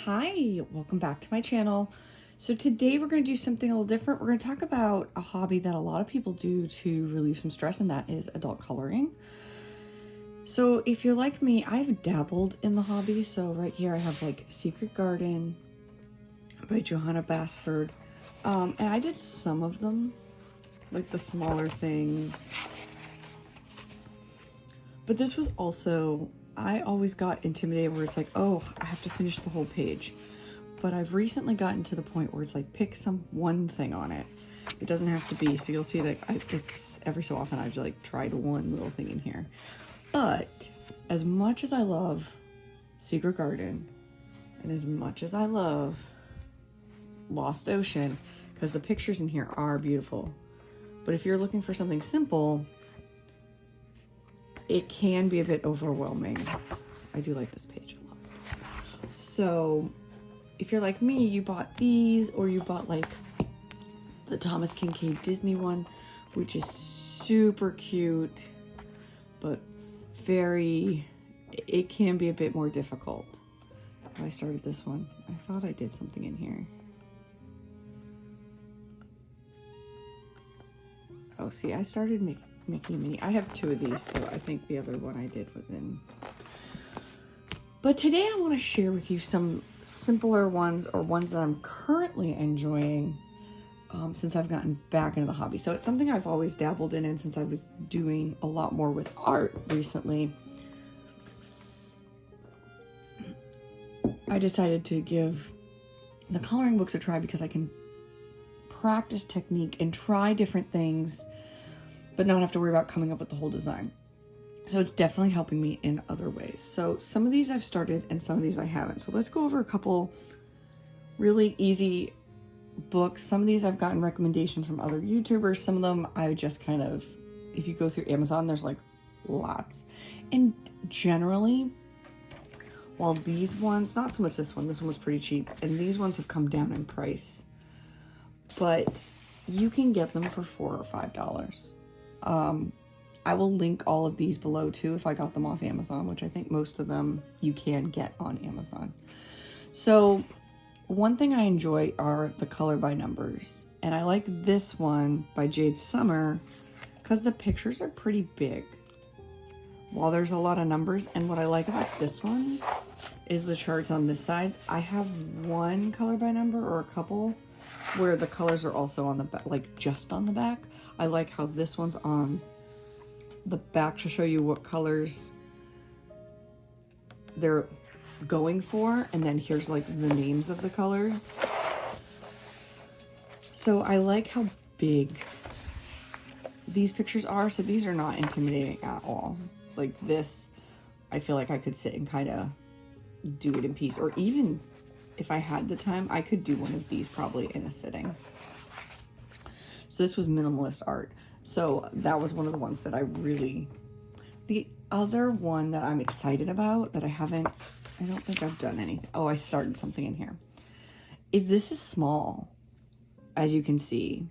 Hi, welcome back to my channel. So today we're going to do something a little different. We're going to talk about a hobby that a lot of people do to relieve some stress, and that is adult coloring. So if you're like me, I've dabbled in the hobby. So right here I have like Secret Garden by Johanna Basford. And I did some of them, like the smaller things. But this was also, I always got intimidated where it's like, oh, I have to finish the whole page. But I've recently gotten to the point where it's like, pick one thing on it. It doesn't have to be, so you'll see that it's every so often I've like tried one little thing in here. But as much as I love Secret Garden, and as much as I love Lost Ocean, because the pictures in here are beautiful. But if you're looking for something simple, it can be a bit overwhelming. I do like this page a lot. So if you're like me, you bought these, or you bought like the Thomas Kinkade Disney one, which is super cute, but it can be a bit more difficult. I started this one. I thought I did something in here. Oh, see, I started making Minnie. I have two of these, so I think the other one I did was in. But today I want to share with you some simpler ones, or ones that I'm currently enjoying since I've gotten back into the hobby. So it's something I've always dabbled in, and since I was doing a lot more with art recently, I decided to give the coloring books a try because I can practice technique and try different things, but not have to worry about coming up with the whole design. So it's definitely helping me in other ways. So some of these I've started and some of these I haven't. So let's go over a couple really easy books. Some of these I've gotten recommendations from other YouTubers. Some of them I just kind of, if you go through Amazon, there's like lots. And generally, while these ones, not so much this one was pretty cheap, and these ones have come down in price, but you can get them for $4 or $5. I will link all of these below too if I got them off Amazon, which I think most of them you can get on Amazon. So one thing I enjoy are the color by numbers. And I like this one by Jade Summer because the pictures are pretty big while there's a lot of numbers. And what I like about this one is the charts on this side. I have one color by number, or a couple, where the colors are also on the back, like just on the back. I like how this one's on the back to show you what colors they're going for, and then here's like the names of the colors. So I like how big these pictures are. So these are not intimidating at all. Like this, I feel like I could sit and kind of do it in peace, or even if I had the time, I could do one of these probably in a sitting. So this was minimalist art. So that was one of the ones that I really, the other one that I'm excited about that I don't think I've done anything. Oh, I started something in here. This is small, as you can see.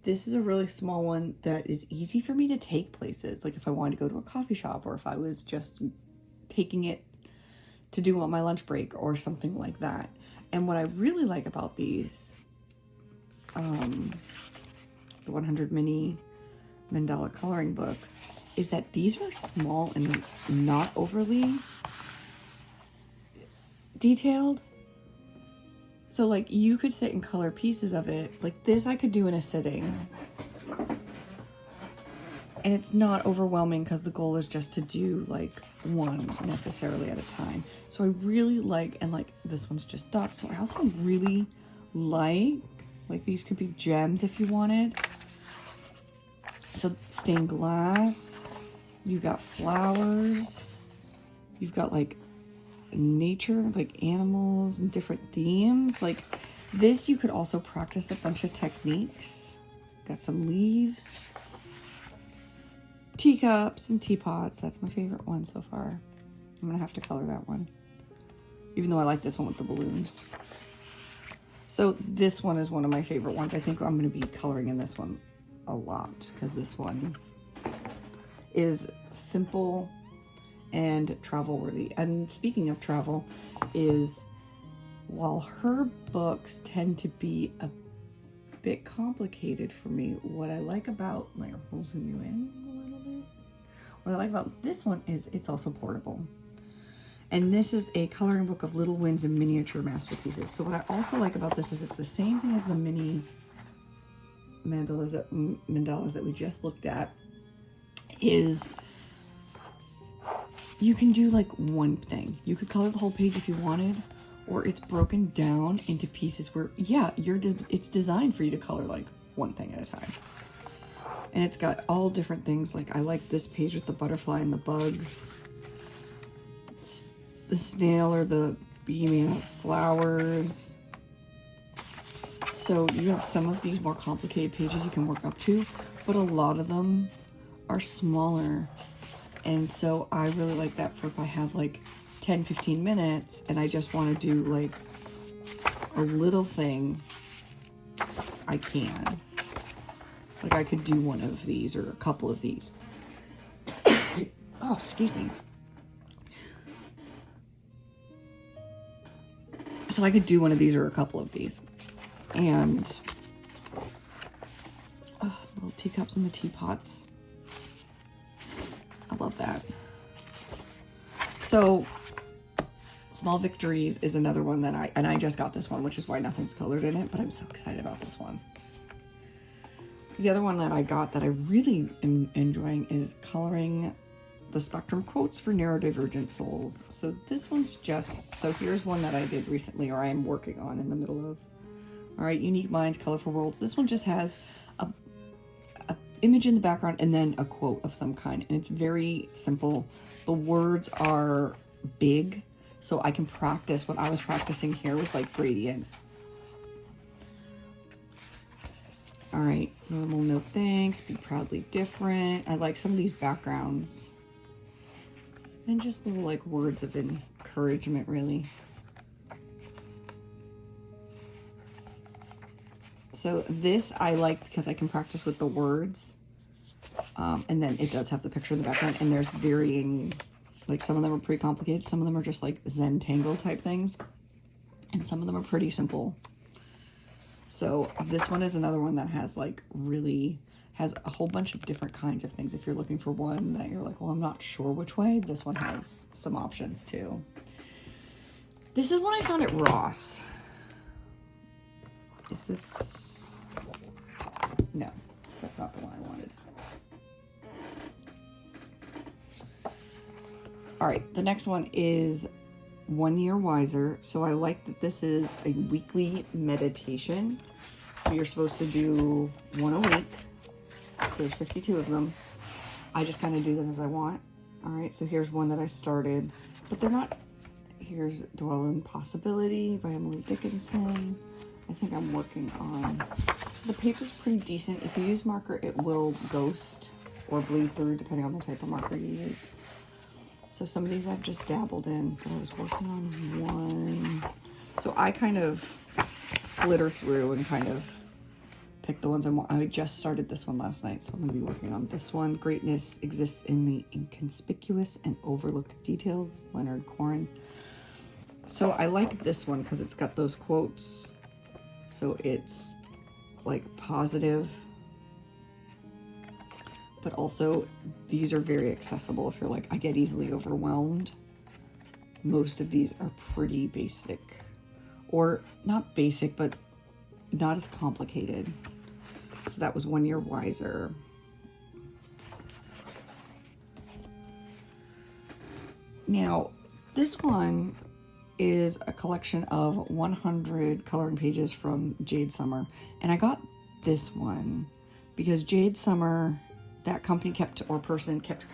This is a really small one that is easy for me to take places. Like if I wanted to go to a coffee shop, or if I was just taking it to do on my lunch break or something like that. And what I really like about these, the 100 Mini Mandala coloring book, is that these are small and not overly detailed. So like you could sit and color pieces of it. Like this I could do in a sitting. And it's not overwhelming because the goal is just to do like one necessarily at a time. So I really like, and like this one's just dots. So I also really like these could be gems if you wanted. So stained glass, you've got flowers, you've got like nature, like animals and different themes. Like this, you could also practice a bunch of techniques. Got some leaves, teacups and teapots. That's my favorite one so far. I'm gonna have to color that one, even though I like this one with the balloons. So this one is one of my favorite ones. I think I'm gonna be coloring in this one a lot because this one is simple and travel worthy. And speaking of travel, is while her books tend to be a bit complicated for me, what I like about, like, we'll zoom you in a little bit. What I like about this one is it's also portable. And this is a coloring book of little wins and miniature masterpieces. So what I also like about this is it's the same thing as the mini mandalas that we just looked at, is you can do like one thing. You could color the whole page if you wanted, or it's broken down into pieces where, yeah, it's designed for you to color like one thing at a time. And it's got all different things. Like I like this page with the butterfly and the bugs, the snail or the beaming flowers. So you have some of these more complicated pages you can work up to, but a lot of them are smaller. And so I really like that for if I have like 10-15 minutes and I just want to do like a little thing, I can. Like I could do one of these or a couple of these. Oh, excuse me. So I could do one of these or a couple of these. And little teacups and the teapots. I love that. So Small Victories is another one that I just got this one, which is why nothing's colored in it, but I'm so excited about this one. The other one that I got that I really am enjoying is coloring the Spectrum Quotes for Neurodivergent Souls. So this one's so here's one that I did recently, or I am working on in the middle of. All right, Unique Minds, Colorful Worlds. This one just has a image in the background and then a quote of some kind, and it's very simple. The words are big, so I can practice. What I was practicing here was like gradient. All right, normal, no thanks, be proudly different. I like some of these backgrounds. And just little like words of encouragement, really. So this I like because I can practice with the words. And then it does have the picture in the background, and there's varying, like some of them are pretty complicated. Some of them are just like Zentangle type things. And some of them are pretty simple. So this one is another one that has like has a whole bunch of different kinds of things. If you're looking for one that you're like, well, I'm not sure which way, this one has some options too. This is one I found at Ross. Is this? No, that's not the one I wanted. All right, the next one is 1 Year Wiser. So I like that this is a weekly meditation. So you're supposed to do one a week. So there's 52 of them. I just kind of do them as I want. All right, so here's one that I started, but they're not. Here's Dwell in Possibility by Emily Dickinson. I think I'm working on. So the paper's pretty decent. If you use marker, it will ghost or bleed through depending on the type of marker you use. So some of these I've just dabbled in, but I was working on one. So I kind of flitter through and kind of pick the ones I want. I just started this one last night, so I'm going to be working on this one. Greatness exists in the inconspicuous and overlooked details, Leonard Cohen. So I like this one because it's got those quotes. So it's like positive, but also these are very accessible if you're like, I get easily overwhelmed. Most of these are pretty basic, or not basic, but not as complicated. So that was 1 Year Wiser. Now, this one is a collection of 100 coloring pages from Jade Summer. And I got this one because Jade Summer, that company kept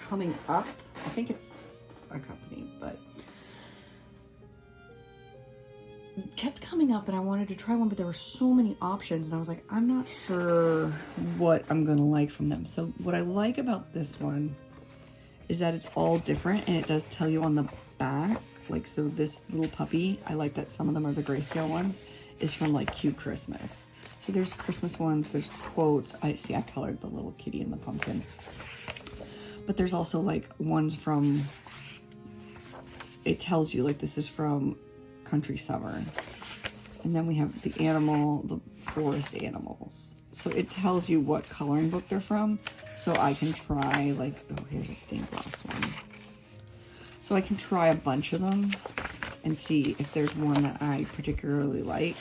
coming up. I think it's a company, but kept coming up, and I wanted to try one, but there were so many options, and I was like, I'm not sure what I'm gonna like from them. So what I like about this one is that it's all different, and it does tell you on the back, like, so this little puppy, I like that some of them are the grayscale ones, is from like Cute Christmas. So there's Christmas ones, there's quotes. I colored the little kitty and the pumpkin. But there's also like ones from, it tells you like this is from Country Summer. And then we have the animal, the forest animals. So it tells you what coloring book they're from. So I can try like, oh, here's a stained glass one. So I can try a bunch of them and see if there's one that I particularly like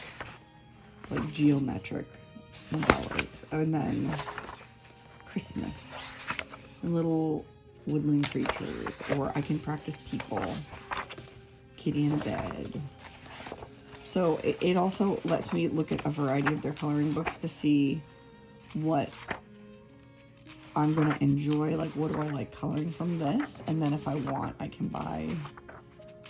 geometric mandalas. And then Christmas and little woodland creatures, or I can practice people, kitty in a bed. So it also lets me look at a variety of their coloring books to see what I'm gonna enjoy, like what do I like coloring from this, and then if I want, I can buy,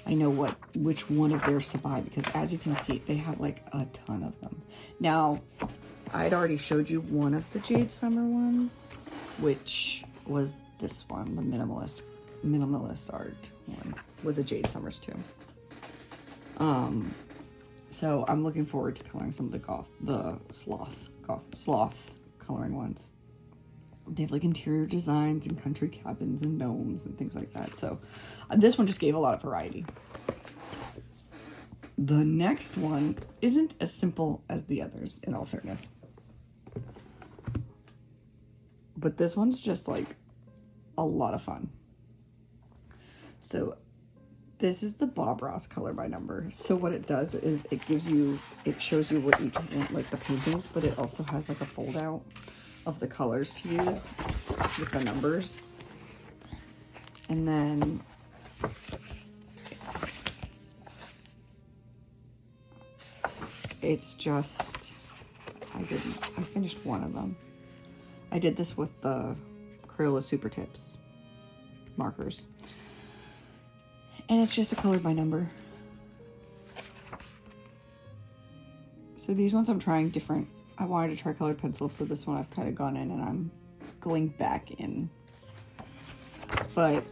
I know which one of theirs to buy, because as you can see, they have like a ton of them. Now, I'd already showed you one of the Jade Summer ones, which was this one, the minimalist art one, was a Jade Summers too. So I'm looking forward to coloring some of the sloth coloring ones. They have like interior designs and country cabins and gnomes and things like that. So this one just gave a lot of variety. The next one isn't as simple as the others, in all fairness. But this one's just like a lot of fun. So this is the Bob Ross color by number. So what it does is it shows you what each one, like the paintings, but it also has like a fold out of the colors to use with the numbers. And then it's just, I finished one of them. I did this with the Crayola Super Tips markers. And it's just a color by number. So these ones I'm trying different. I wanted to try colored pencils, so this one I've kind of gone in and I'm going back in. But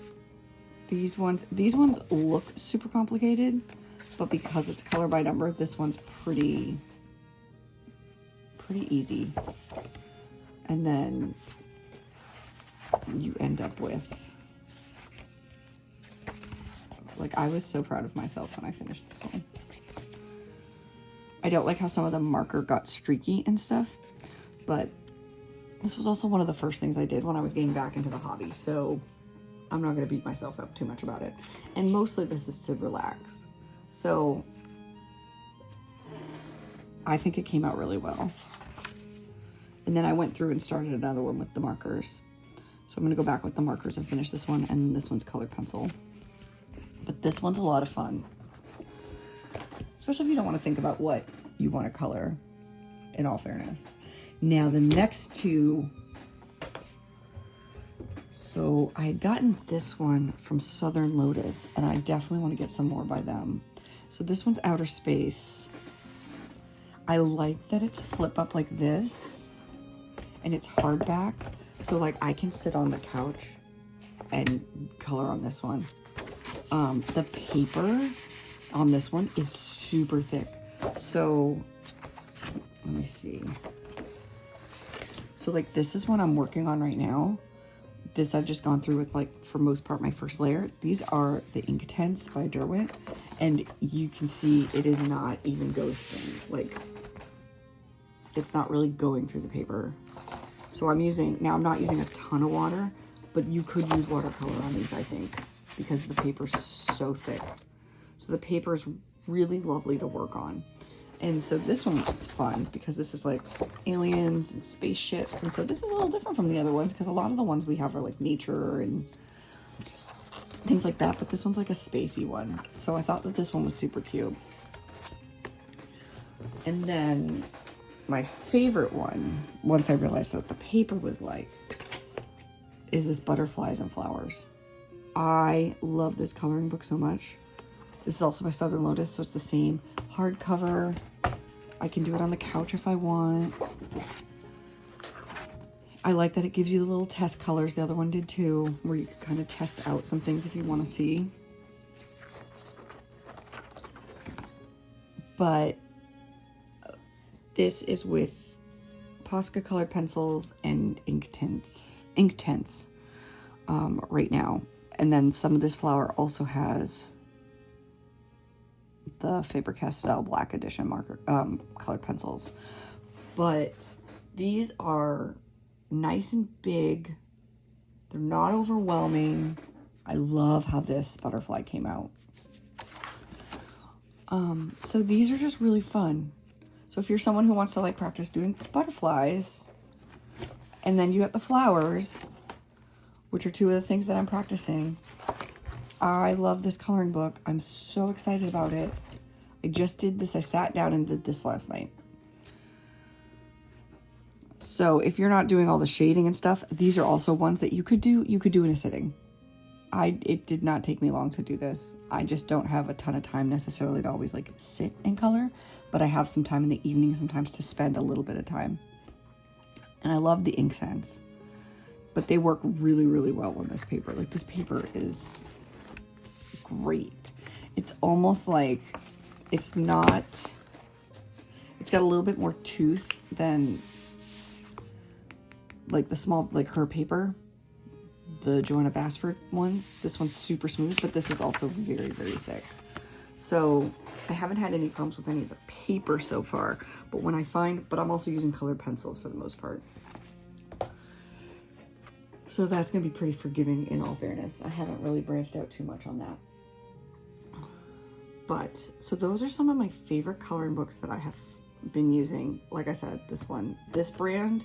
these ones look super complicated, but because it's color by number, this one's pretty easy. And then you end up with, like, I was so proud of myself when I finished this one. I don't like how some of the marker got streaky and stuff, but this was also one of the first things I did when I was getting back into the hobby, so I'm not going to beat myself up too much about it. And mostly this is to relax. So I think it came out really well. And then I went through and started another one with the markers. So I'm going to go back with the markers and finish this one, and this one's colored pencil. But this one's a lot of fun. Especially if you don't want to think about what you want to color, in all fairness. Now the next two, so I had gotten this one from Southern Lotus, and I definitely want to get some more by them. So this one's Outer Space. I like that it's flip up like this, and it's hardback. So like I can sit on the couch and color on this one. The paper on this one is super thick. So let me see. So like this is what I'm working on right now. This I've just gone through with, like, for most part, my first layer. These are the Inktense by Derwent, and you can see it is not even ghosting. Like, it's not really going through the paper. So I'm not using a ton of water, but you could use watercolor on these, I think, because the paper's so thick. So the paper is really lovely to work on. And so this one is fun because this is like aliens and spaceships. And so this is a little different from the other ones because a lot of the ones we have are like nature and things like that. But this one's like a spacey one. So I thought that this one was super cute. And then my favorite one, once I realized what the paper was like, is this Butterflies and Flowers. I love this coloring book so much. This is also by Southern Lotus, so it's the same hardcover. I can do it on the couch if I want. I like that it gives you the little test colors. The other one did too, where you can kind of test out some things if you want to see. But this is with Posca colored pencils and ink tints right now. And then some of this flower also has the Faber-Castell Black Edition marker colored pencils. But these are nice and big. They're not overwhelming. I love how this butterfly came out. So these are just really fun. So if you're someone who wants to like practice doing butterflies, and then you have the flowers, which are two of the things that I'm practicing, I love this coloring book. I'm so excited about it. I just did this. I sat down and did this last night. So if you're not doing all the shading and stuff, these are also ones that you could do in a sitting. It did not take me long to do this. I just don't have a ton of time necessarily to always like sit and color, but I have some time in the evening sometimes to spend a little bit of time. And I love the ink scents, but they work really, really well on this paper. Like this paper is great. It's almost like it's got a little bit more tooth than like the small, like her paper, the Joanna Basford ones. This one's super smooth, but this is also very, very thick. So I haven't had any problems with any of the paper so far, but I'm also using colored pencils for the most part. So that's gonna be pretty forgiving in all fairness. I haven't really branched out too much on that. But, so those are some of my favorite coloring books that I have been using. Like I said, this brand,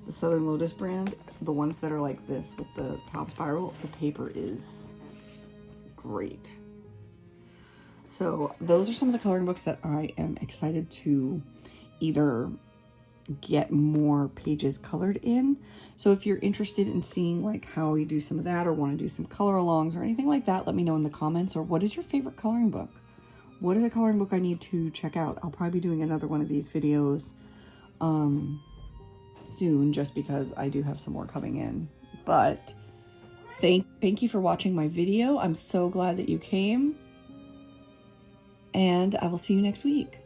the Southern Lotus brand, the ones that are like this with the top spiral, the paper is great. So those are some of the coloring books that I am excited to either get more pages colored in. So if you're interested in seeing like how we do some of that, or want to do some color alongs or anything like that, let me know in the comments. Or what is your favorite coloring book? What is a coloring book I need to check out? I'll probably be doing another one of these videos soon, just because I do have some more coming in. But thank you for watching my video. I'm so glad that you came, and I will see you next week.